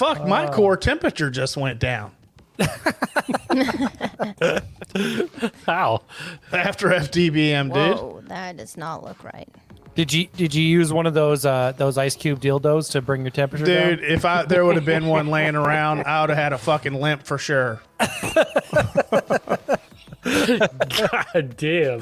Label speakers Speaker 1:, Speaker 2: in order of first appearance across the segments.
Speaker 1: Fuck, my core temperature just went down.
Speaker 2: How?
Speaker 1: After FDBM, dude.
Speaker 3: Whoa, that does not look right.
Speaker 4: Did you use one of those ice cube dildos to bring your temperature down?
Speaker 1: Dude, if there would have been one laying around, I would have had a fucking limp for sure.
Speaker 2: God damn.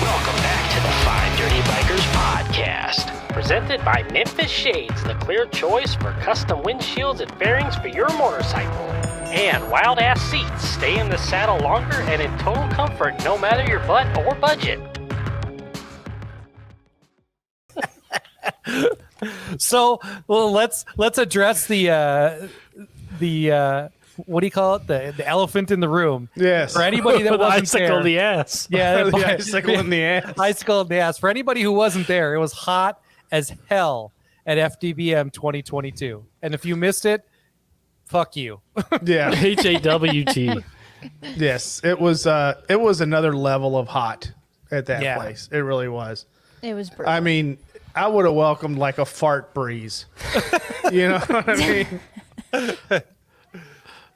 Speaker 5: Welcome back to the Five Dirty Bikers podcast.
Speaker 6: Presented by Memphis Shades, the clear choice for custom windshields and fairings for your motorcycle. And Wild Ass Seats, stay in the saddle longer and in total comfort no matter your butt or budget.
Speaker 4: So, well, let's address the what do you call it? The elephant in the room.
Speaker 1: Yes.
Speaker 4: For anybody that
Speaker 2: The
Speaker 4: wasn't
Speaker 2: icicle
Speaker 4: there.
Speaker 2: in the ass.
Speaker 4: Yeah,
Speaker 1: The icicle in the ass.
Speaker 4: Icicle in the ass. For anybody who wasn't there, it was hot as hell at FDBM 2022. And if you missed it, fuck you.
Speaker 1: Yeah.
Speaker 2: HAWT.
Speaker 1: Yes. It was another level of hot at that
Speaker 4: Yeah.
Speaker 1: place. It really was.
Speaker 3: It was brutal.
Speaker 1: I mean, I would have welcomed like a fart breeze. You know what I mean?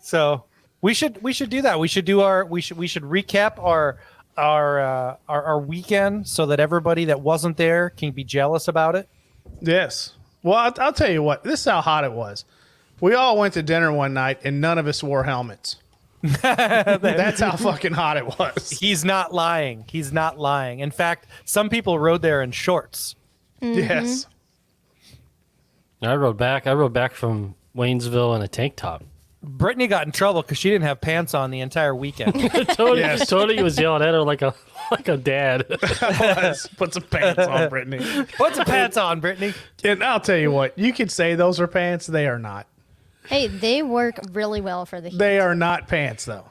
Speaker 4: So we should do that. We should recap our weekend so that everybody that wasn't there can be jealous about it.
Speaker 1: Yes. Well, I'll tell you what. This is how hot it was. We all went to dinner one night and none of us wore helmets. That's how fucking hot it was.
Speaker 4: He's not lying. He's not lying. In fact, some people rode there in shorts.
Speaker 1: Yes.
Speaker 2: I rode back from Waynesville in a tank top.
Speaker 4: Brittany got in trouble because she didn't have pants on the entire weekend.
Speaker 2: Tony,
Speaker 1: Yes.
Speaker 2: Tony was yelling at her like a dad.
Speaker 1: Put some pants on, Brittany.
Speaker 4: Put some pants on, Brittany.
Speaker 1: And I'll tell you what. You could say those are pants. They are not.
Speaker 3: hey, they work really well for the heat.
Speaker 1: They are not pants, though.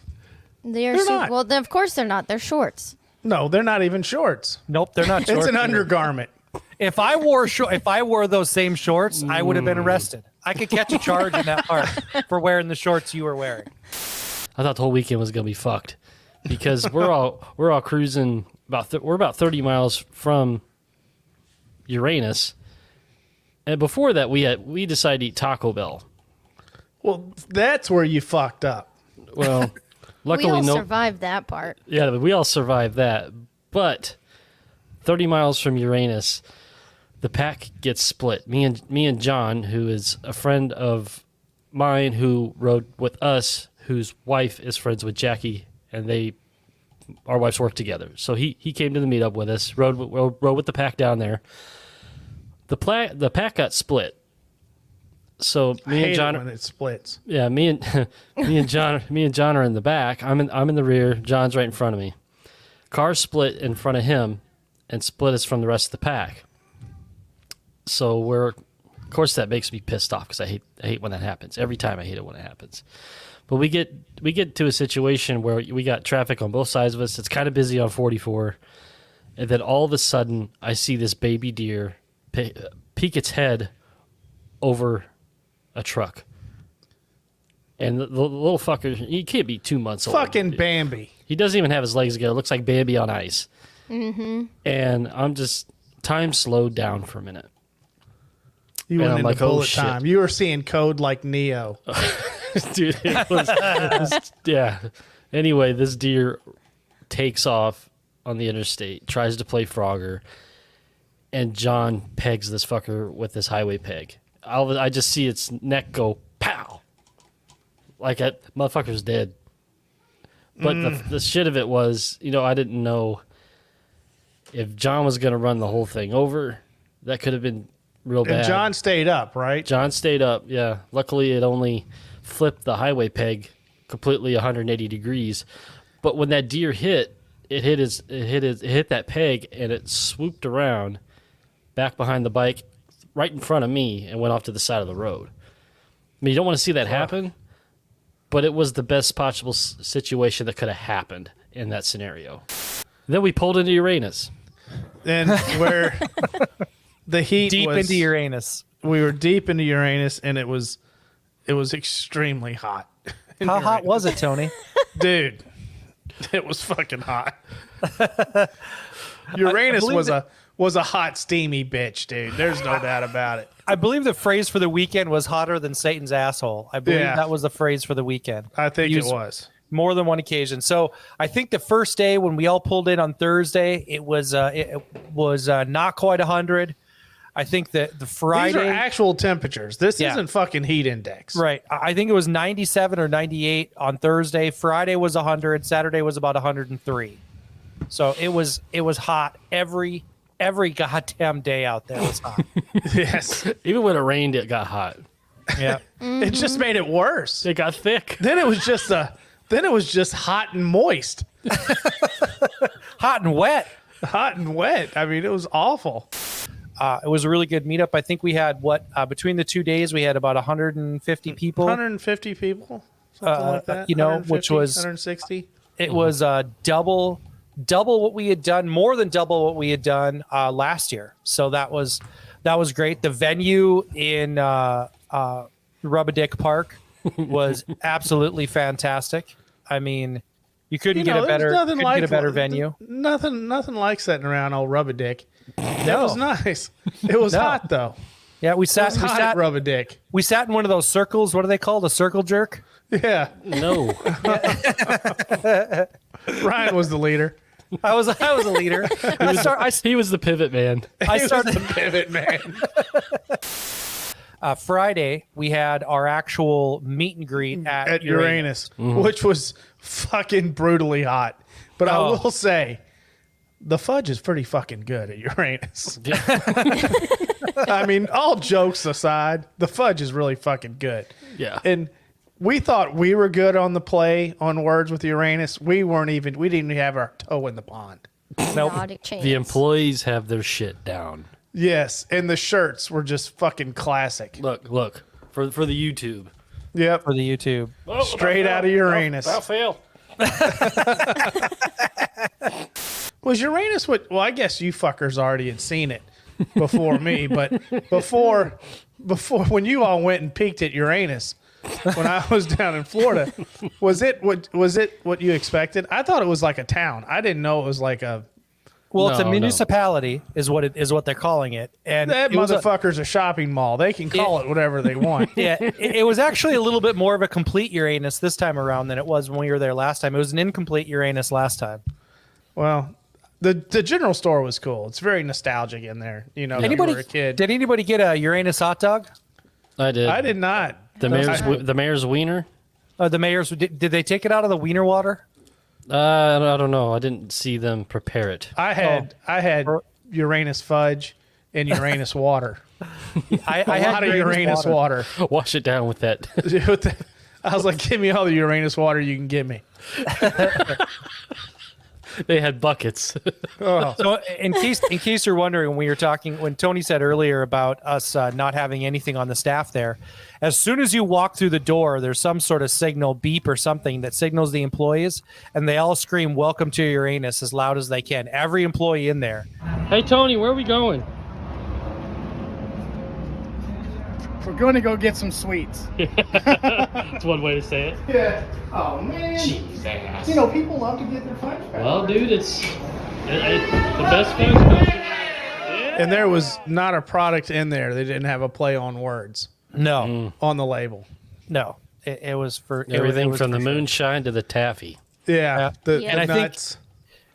Speaker 3: They're
Speaker 1: they're not.
Speaker 3: well, then of course they're not. They're shorts.
Speaker 1: No, they're not even shorts.
Speaker 4: Nope, they're not shorts.
Speaker 1: It's an
Speaker 4: either.
Speaker 1: undergarment.
Speaker 4: If I wore those same shorts, I would have been arrested. I could catch a charge in that park for wearing the shorts you were wearing.
Speaker 2: I thought the whole weekend was gonna be fucked because we're all cruising we're about 30 miles from Uranus, and before that we decided to eat Taco Bell.
Speaker 1: Well, that's where you fucked up.
Speaker 2: Well, luckily
Speaker 3: we all
Speaker 2: no.
Speaker 3: survived that part.
Speaker 2: Yeah, we all survived that, but 30 miles from Uranus, the pack gets split. Me and John, who is a friend of mine who rode with us, whose wife is friends with Jackie, and our wives work together. So he came to the meetup with us, rode with the pack down there. The pack got split. So
Speaker 1: I
Speaker 2: me
Speaker 1: hate
Speaker 2: and John,
Speaker 1: it when it splits.
Speaker 2: yeah, me and John are in the back. I'm in the rear. John's right in front of me. Car split in front of him and split us from the rest of the pack. So of course that makes me pissed off because I hate when that happens. Every time I hate it when it happens. But we get to a situation where we got traffic on both sides of us. It's kind of busy on 44, and then all of a sudden I see this baby deer peek its head over a truck, and the little fucker, he can't be 2 months old.
Speaker 1: Fucking Bambi.
Speaker 2: He doesn't even have his legs together. It looks like Bambi on ice. Mm-hmm. And I'm just time slowed down for a minute.
Speaker 1: You
Speaker 2: And
Speaker 1: went
Speaker 2: I'm
Speaker 1: into
Speaker 2: like, oh,
Speaker 1: bullet
Speaker 2: shit.
Speaker 1: time. You were seeing code like Neo.
Speaker 2: Dude, it was yeah. Anyway, this deer takes off on the interstate, tries to play Frogger, and John pegs this fucker with this highway peg. I just see its neck go pow, like that motherfucker's dead. But the shit of it was, I didn't know if John was going to run the whole thing over. That could have been real bad.
Speaker 1: And John stayed up, right?
Speaker 2: John stayed up, yeah. Luckily, it only flipped the highway peg completely 180 degrees. But when that deer hit that peg, and it swooped around back behind the bike, right in front of me, and went off to the side of the road. I mean, you don't want to see that happen, but it was the best possible situation that could have happened in that scenario. Then we pulled into Uranus.
Speaker 1: And where the heat
Speaker 4: Deep
Speaker 1: was,
Speaker 4: into Uranus.
Speaker 1: we were deep into Uranus, and it was extremely hot.
Speaker 4: How hot was it, Tony?
Speaker 1: Dude, it was fucking hot. Uranus was a hot, steamy bitch, dude. There's no doubt about it.
Speaker 4: I believe the phrase for the weekend was hotter than Satan's asshole. I believe that was the phrase for the weekend.
Speaker 1: I think it was.
Speaker 4: More than one occasion. So I think the first day when we all pulled in on Thursday, it was not quite 100. I think that the Friday...
Speaker 1: These are actual temperatures. This isn't fucking heat index.
Speaker 4: Right. I think it was 97 or 98 on Thursday. Friday was 100. Saturday was about 103. So it was hot every goddamn day out there was hot.
Speaker 1: Yes.
Speaker 2: Even when it rained, it got hot.
Speaker 4: Yeah.
Speaker 1: It just made it worse.
Speaker 2: It got thick.
Speaker 1: Then it was just hot and moist.
Speaker 4: Hot and wet.
Speaker 1: Hot and wet. I mean, it was awful.
Speaker 4: It was a really good meetup. I think we had between the 2 days, we had about 150 people.
Speaker 1: 150 people, something like that.
Speaker 4: Which was
Speaker 1: 160.
Speaker 4: It was double what we had done, more than double what we had done last year. So that was great. The venue in Rubadick Park was absolutely fantastic. I mean, you couldn't get a better venue.
Speaker 1: Nothing like sitting around old Rubadick. That was nice. It was hot though.
Speaker 4: Yeah, we
Speaker 1: It was hot at Rubadick.
Speaker 4: We sat in one of those circles. What are they called? A circle jerk?
Speaker 1: Yeah.
Speaker 2: No.
Speaker 1: Ryan was the leader.
Speaker 4: I was a leader.
Speaker 2: He was the pivot man.
Speaker 4: I started
Speaker 1: the pivot man.
Speaker 4: Friday. We had our actual meet and greet at
Speaker 1: Uranus, which was fucking brutally hot. But I will say, the fudge is pretty fucking good at Uranus. I mean, all jokes aside, the fudge is really fucking good.
Speaker 2: Yeah.
Speaker 1: And we thought we were good on the play on words with Uranus. We didn't even have our toe in the pond.
Speaker 3: Not a chance.
Speaker 2: The employees have their shit down.
Speaker 1: Yes, and the shirts were just fucking classic.
Speaker 2: Look for the YouTube.
Speaker 1: Yep,
Speaker 4: for the YouTube.
Speaker 1: Straight out of Uranus.
Speaker 2: I'll fail.
Speaker 1: Was Uranus what? Well, I guess you fuckers already had seen it before me, but before when you all went and peeked at Uranus when I was down in Florida, was it what you expected? I thought it was like a town. I didn't know it was like a.
Speaker 4: Well, it's a municipality, is what they're calling it, and
Speaker 1: that motherfucker's a shopping mall. They can call it whatever they want.
Speaker 4: Yeah, it was actually a little bit more of a complete Uranus this time around than it was when we were there last time. It was an incomplete Uranus last time.
Speaker 1: Well, the general store was cool. It's very nostalgic in there. You know, when you were a kid.
Speaker 4: Did anybody get a Uranus hot dog?
Speaker 2: I did.
Speaker 1: I did not.
Speaker 2: The mayor's wiener.
Speaker 4: The mayor's did they take it out of the wiener water?
Speaker 2: I don't know. I didn't see them prepare it.
Speaker 1: I had Uranus fudge and Uranus water.
Speaker 4: I
Speaker 1: A
Speaker 4: had
Speaker 1: lot of Uranus water.
Speaker 2: Wash it down with that.
Speaker 1: I was like, give me all the Uranus water you can give me.
Speaker 2: They had buckets.
Speaker 4: So in case you're wondering, when Tony said earlier about us not having anything on the staff there, as soon as you walk through the door, there's some sort of signal, beep or something that signals the employees, and they all scream "Welcome to Uranus" as loud as they can. Every employee in there.
Speaker 2: Hey Tony, where are we going?
Speaker 7: We're going to go get some sweets.
Speaker 2: That's one way to say it.
Speaker 7: Yeah. Oh, man.
Speaker 2: Jesus.
Speaker 7: You know, people love to get their fudge back.
Speaker 2: Well, dude, it's the best fudge.
Speaker 1: And there was not a product in there that didn't have a play on words
Speaker 4: No,
Speaker 1: on the label.
Speaker 4: no, it was for
Speaker 2: Everything
Speaker 4: it was
Speaker 2: from the
Speaker 4: for sure.
Speaker 2: moonshine to the taffy.
Speaker 1: Yeah. The
Speaker 3: Yeah.
Speaker 4: And I think-
Speaker 1: nuts.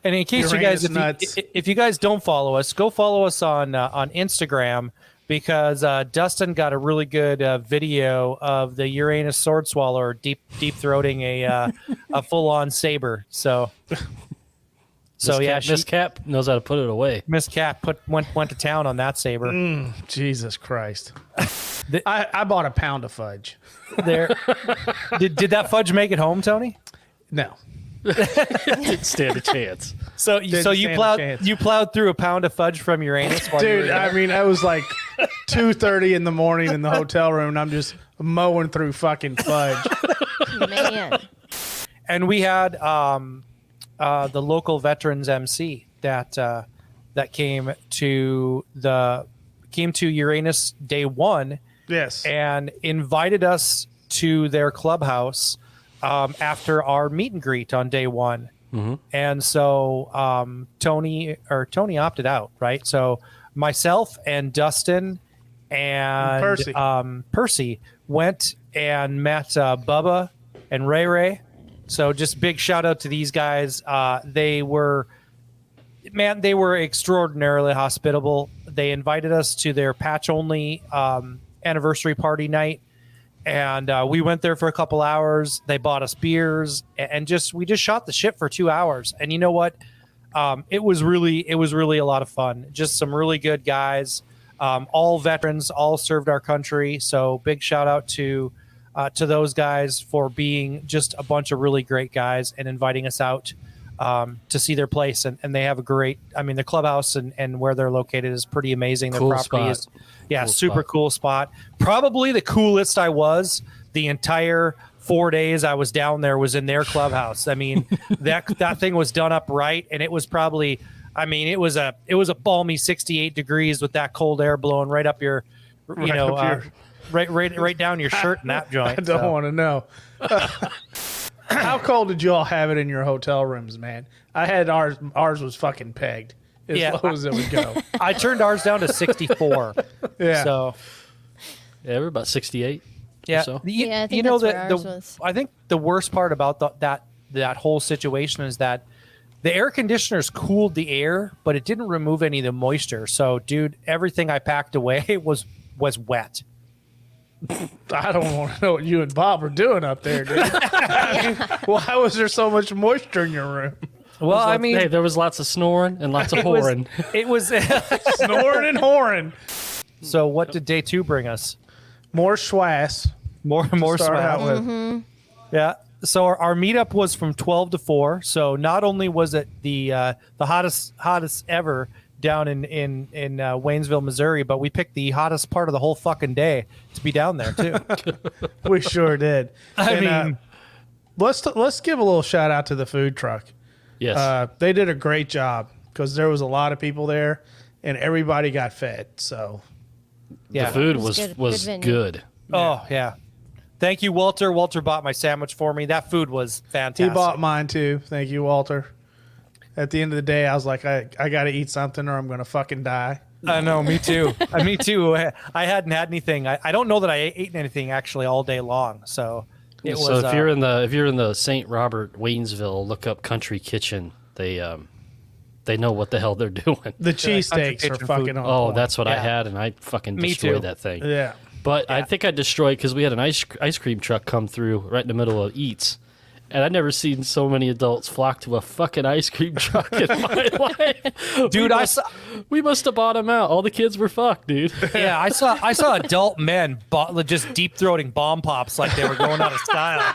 Speaker 4: And in case
Speaker 1: Uranus
Speaker 4: you
Speaker 1: nuts.
Speaker 4: guys, if you guys don't follow us, go follow us on Instagram, because Dustin got a really good video of the Uranus sword swallower deep throating a full on saber. So
Speaker 2: Miss Cap knows how to put it away.
Speaker 4: Miss Cat went to town on that saber.
Speaker 1: Jesus Christ. I bought a pound of fudge.
Speaker 4: There, did that fudge make it home, Tony?
Speaker 1: No.
Speaker 2: Didn't stand a chance.
Speaker 4: So
Speaker 1: Didn't
Speaker 4: you
Speaker 1: stand a
Speaker 4: plowed
Speaker 1: chance.
Speaker 4: through a pound of fudge from Uranus, while you were
Speaker 1: Dude,
Speaker 4: there?
Speaker 1: I mean, I was like 2:30 in the morning in the hotel room, and I'm just mowing through fucking fudge.
Speaker 3: Man.
Speaker 4: And we had the local veterans MC that came to Uranus day one
Speaker 1: Yes.
Speaker 4: and invited us to their clubhouse after our meet and greet on day one.
Speaker 2: Mhm.
Speaker 4: And so Tony opted out, right? So myself and Dustin and Percy went and met Bubba and Ray Ray. So just big shout out to these guys. They were extraordinarily hospitable. They invited us to their patch only anniversary party night. And we went there for a couple hours. They bought us beers and we just shot the shit for 2 hours. And you know what? It was really a lot of fun. Just some really good guys, all veterans, all served our country. So big shout out to those guys for being just a bunch of really great guys and inviting us out to see their place. And they have a great, the clubhouse and where they're located is pretty amazing. Their
Speaker 2: Cool
Speaker 4: property
Speaker 2: spot.
Speaker 4: is,
Speaker 2: Cool
Speaker 4: super
Speaker 2: spot.
Speaker 4: cool spot. Probably the coolest I was the entire 4 days I was down there was in their clubhouse. I mean, that thing was done up right. And it was probably, it was a balmy 68 degrees with that cold air blowing right up your, right down your shirt in that joint.
Speaker 1: I don't want to know. How cold did you all have it in your hotel rooms, man? I had ours. Ours was fucking pegged as low as it would go.
Speaker 4: I turned ours down to 64.
Speaker 1: Yeah.
Speaker 4: So
Speaker 2: Yeah, we're about 68.
Speaker 4: yeah,
Speaker 2: Or so.
Speaker 3: Yeah, I think that's where ours was.
Speaker 4: I think the worst part about that whole situation is that the air conditioners cooled the air, but it didn't remove any of the moisture. So, dude, everything I packed away was wet.
Speaker 1: I don't want to know what you and Bob were doing up there, dude. Why was there so much moisture in your room?
Speaker 4: Well, I mean,
Speaker 2: Hey, there was lots of snoring and lots of whoring.
Speaker 4: it was.
Speaker 1: Snoring and whoring.
Speaker 4: So, what did day 2 bring us?
Speaker 1: More schwass.
Speaker 4: More
Speaker 1: Start
Speaker 4: swag.
Speaker 1: out with.
Speaker 4: Yeah. So our meetup was from 12 to 4. So not only was it the hottest ever down in Waynesville, Missouri, but we picked the hottest part of the whole fucking day to be down there too.
Speaker 1: We sure did.
Speaker 4: I mean,
Speaker 1: let's give a little shout out to the food truck.
Speaker 2: Yes.
Speaker 1: They did a great job because there was a lot of people there and everybody got fed. So
Speaker 4: yeah.
Speaker 2: the food
Speaker 3: was
Speaker 2: was
Speaker 3: good-
Speaker 2: was
Speaker 3: good venue.
Speaker 2: good.
Speaker 4: Oh yeah. Thank you, Walter. Walter bought my sandwich for me. That food was fantastic.
Speaker 1: he bought mine too. Thank you, Walter. At the end of the day, I was like, I got to eat something or I'm going to fucking die.
Speaker 4: I know, me too. Me too. I hadn't had anything. I don't know that I ate anything actually all day long. So it
Speaker 2: So
Speaker 4: was.
Speaker 2: if you're in the St. Robert, Waynesville, look up Country Kitchen. They know what the hell they're doing.
Speaker 1: The
Speaker 4: Country
Speaker 1: cheesesteaks are
Speaker 4: kitchen
Speaker 1: fucking
Speaker 4: food.
Speaker 1: on
Speaker 2: Oh,
Speaker 1: point.
Speaker 2: that's what I
Speaker 4: Yeah.
Speaker 2: had, and I fucking
Speaker 4: Me
Speaker 2: destroyed
Speaker 4: too.
Speaker 2: that thing.
Speaker 1: Yeah.
Speaker 2: But I think I destroyed because we had an ice cream truck come through right in the middle of Eats. And I've never seen so many adults flock to a fucking ice cream truck in my life.
Speaker 4: Dude,
Speaker 2: we must have bought them out. All the kids were fucked, dude.
Speaker 4: Yeah, I saw adult men just deep throating bomb pops like they were going out of style.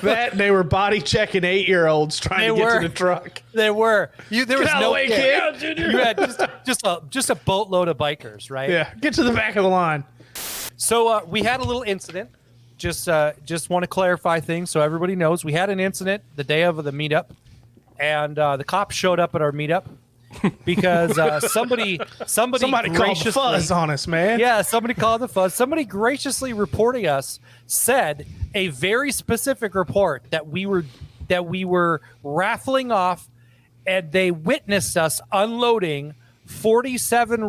Speaker 1: That they were body checking 8-year-olds trying
Speaker 4: They
Speaker 1: to get
Speaker 4: were.
Speaker 1: to the truck.
Speaker 4: There were there was
Speaker 1: Get out of
Speaker 4: no
Speaker 1: the way, kid.
Speaker 4: You had just a boatload of bikers, right?
Speaker 1: Yeah, get to the back of the line.
Speaker 4: So we had a little incident. Just want to clarify things so everybody knows. We had an incident the day of the meetup, and the cops showed up at our meetup because somebody
Speaker 1: Somebody called the
Speaker 4: graciously
Speaker 1: fuzz on us, man.
Speaker 4: Yeah, somebody called the fuzz. Somebody graciously reporting us said a very specific report that we were raffling off, and they witnessed us unloading 47